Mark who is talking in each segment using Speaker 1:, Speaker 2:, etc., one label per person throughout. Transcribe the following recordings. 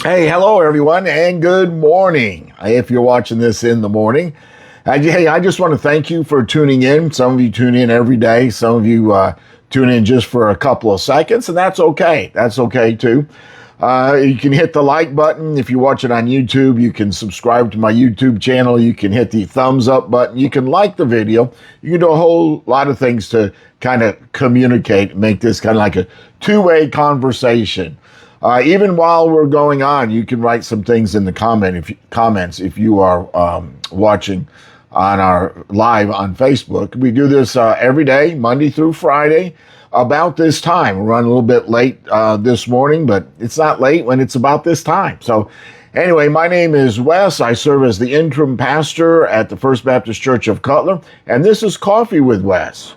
Speaker 1: Hey, hello everyone, and good morning. If you're watching this in the morning, hey, I just want to thank you for tuning in. Some of you tune in every day. Some of you tune in just for a couple of seconds, and that's okay. That's okay too. You can hit the like button if you watch it on YouTube. You can subscribe to my YouTube channel. You can hit the thumbs up button. You can like the video. You can do a whole lot of things to kind of communicate, make this kind of like a two-way conversation. Even while we're going on, you can write some things in the comments if you are watching on our live on Facebook. We do this every day, Monday through Friday, about this time. We're running a little bit late this morning, but it's not late when it's about this time. So anyway, my name is Wes. I serve as the interim pastor at the First Baptist Church of Cutler, and this is Coffee with Wes.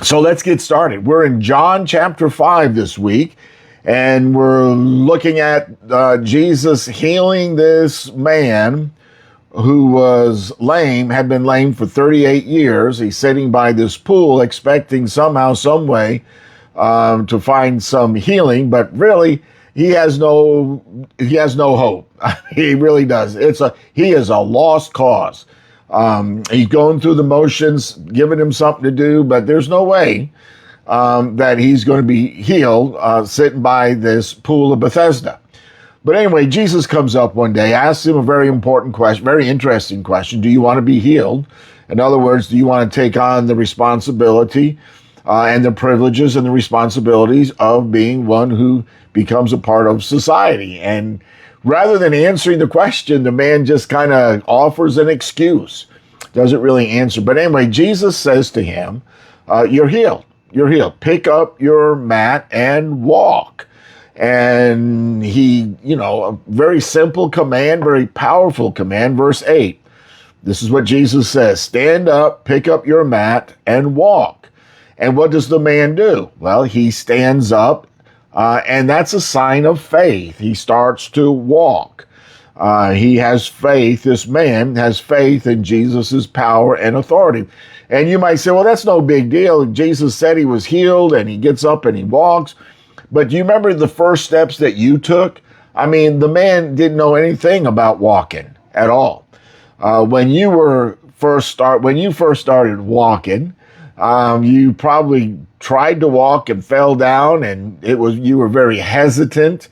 Speaker 1: So let's get started. We're in John chapter 5 this week, and we're looking at Jesus healing this man who was lame, had been lame for 38 years. He's sitting by this pool expecting somehow, some way to find some healing, but really he has no hope. He really does. He is a lost cause. He's going through the motions, giving him something to do, but there's no way that he's going to be healed sitting by this pool of Bethesda. But anyway, Jesus comes up one day, asks him a very important question, very interesting question. Do you want to be healed? In other words, do you want to take on the responsibility and the privileges and the responsibilities of being one who becomes a part of society? And rather than answering the question, the man just kind of offers an excuse, doesn't really answer. But anyway, Jesus says to him, you're healed. You're healed. Pick up your mat and walk. And he, a very simple command, very powerful command. Verse 8, this is what Jesus says, stand up, pick up your mat and walk. And what does the man do? Well, he stands up. And that's a sign of faith. He starts to walk. He has faith. This man has faith in Jesus' power and authority. And you might say, well, that's no big deal. Jesus said he was healed and he gets up and he walks. But do you remember the first steps that you took? I mean, the man didn't know anything about walking at all. When you first started walking, you probably tried to walk and fell down, and you were very hesitant,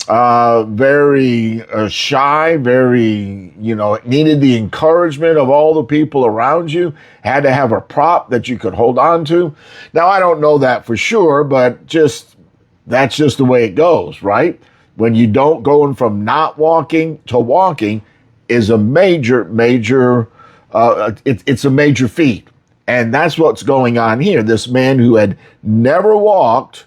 Speaker 1: very shy, very, needed the encouragement of all the people around you, had to have a prop that you could hold on to. Now, I don't know that for sure, but that's just the way it goes, right? When you don't going from not walking to walking is a major, it's a major feat. And that's what's going on here. This man who had never walked,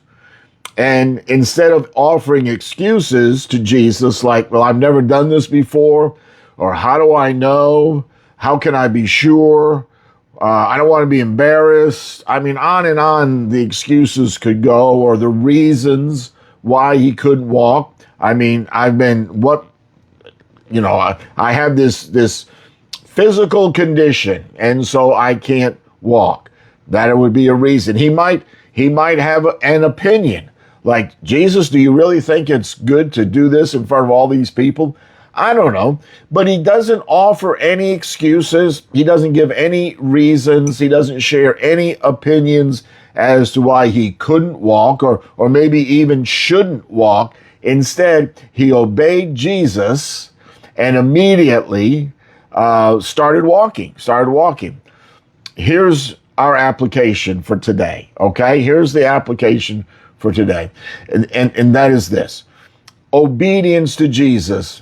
Speaker 1: and instead of offering excuses to Jesus like, well, I've never done this before, or how do I know? How can I be sure? I don't want to be embarrassed. I mean, on and on the excuses could go, or the reasons why he couldn't walk. I mean, I have this physical condition, and so I can't walk. That would be a reason. He might have an opinion. Like, Jesus, do you really think it's good to do this in front of all these people? I don't know. But he doesn't offer any excuses. He doesn't give any reasons. He doesn't share any opinions as to why he couldn't walk or maybe even shouldn't walk. Instead, he obeyed Jesus and immediately started walking. Here's our application for today, okay? Here's the application for today, and that is this. Obedience to Jesus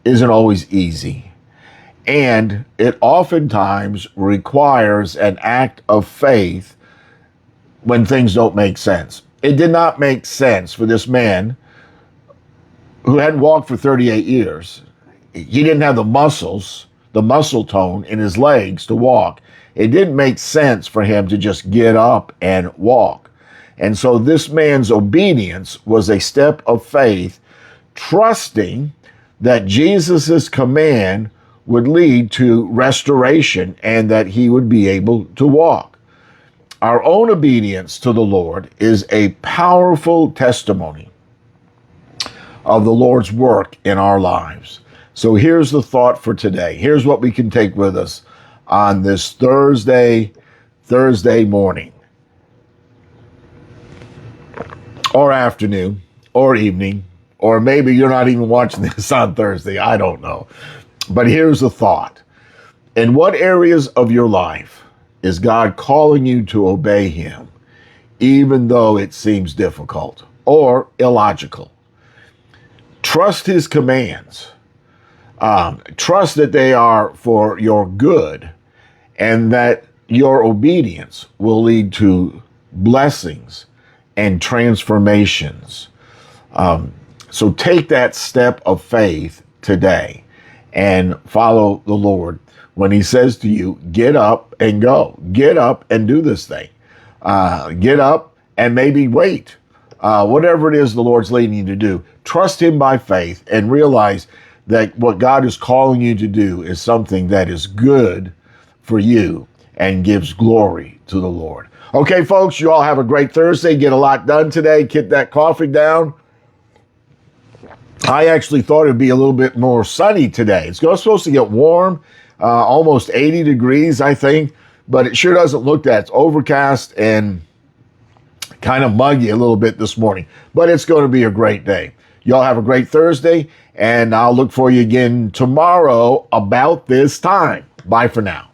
Speaker 1: isn't always easy, and it oftentimes requires an act of faith when things don't make sense. It did not make sense for this man who hadn't walked for 38 years. He didn't have the muscle tone in his legs to walk. It didn't make sense for him to just get up and walk. And so this man's obedience was a step of faith, trusting that Jesus' command would lead to restoration and that he would be able to walk. Our own obedience to the Lord is a powerful testimony of the Lord's work in our lives. So here's the thought for today. Here's what we can take with us on this Thursday morning or afternoon or evening, or maybe you're not even watching this on Thursday. I don't know. But here's the thought. In what areas of your life is God calling you to obey him, even though it seems difficult or illogical? Trust his commands. Trust that they are for your good and that your obedience will lead to blessings and transformations. So take that step of faith today and follow the Lord when he says to you, get up and go. Get up and do this thing. Get up and maybe wait. Whatever it is the Lord's leading you to do, trust him by faith and realize that what God is calling you to do is something that is good for you and gives glory to the Lord. Okay, folks, you all have a great Thursday. Get a lot done today. Get that coffee down. I actually thought it'd be a little bit more sunny today. It's supposed to get warm, almost 80 degrees, I think, but it sure doesn't look that. It's overcast and kind of muggy a little bit this morning, but it's going to be a great day. Y'all have a great Thursday, and I'll look for you again tomorrow about this time. Bye for now.